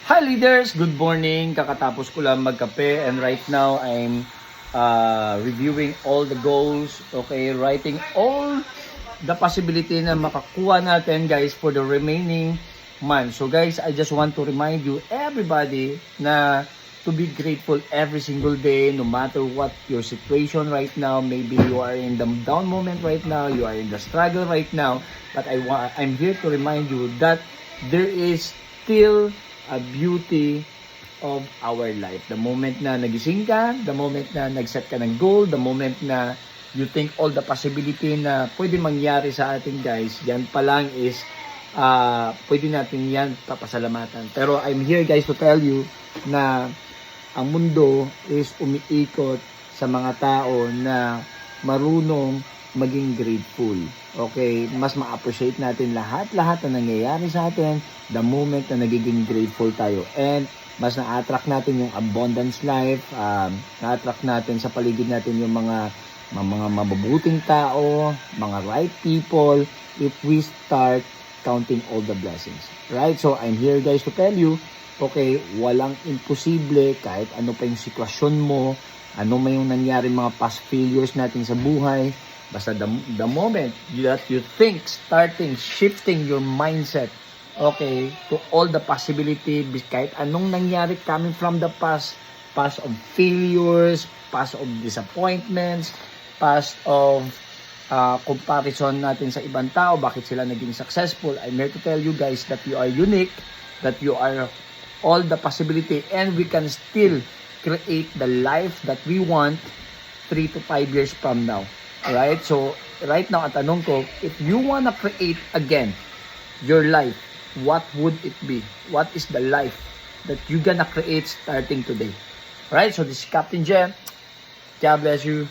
Hi leaders! Good morning! Kakatapos ko lang magkape and right now I'm reviewing all the goals, okay, writing all the possibility na makakuha natin guys for the remaining month. So guys, I just want to remind you everybody na to be grateful every single day no matter what your situation right now. Maybe you are in the down moment right now, you are in the struggle right now, but I'm here to remind you that there is still a beauty of our life. The moment na nagising ka, the moment na nag-set ka ng goal, the moment na you think all the possibility na pwede mangyari sa atin guys, yan pa lang is pwede natin yan papasalamatan. Pero I'm here guys to tell you na ang mundo is umiikot sa mga tao na marunong maging grateful. Okay, mas ma-appreciate natin lahat-lahat na nangyayari sa atin the moment na nagiging grateful tayo. And mas na-attract natin yung abundance life, na-attract natin sa paligid natin yung mga mabubuting tao, mga right people, if we start counting all the blessings. Right? So, I'm here guys to tell you, okay, walang imposible kahit ano pa yung sitwasyon mo, ano may yung nangyari mga past failures natin sa buhay. Basta the moment that you think, starting, shifting your mindset, okay, to all the possibility, kahit anong nangyari coming from the past of failures, past of disappointments, past of comparison natin sa ibang tao, bakit sila naging successful. I'm here to tell you guys that you are unique, that you are all the possibility, and we can still create the life that we want 3 to 5 years from now. Alright? So, right now, ang tanong ko, if you wanna create again your life, what would it be? What is the life that you gonna create starting today? Alright? So, this is Captain Jem. God bless you.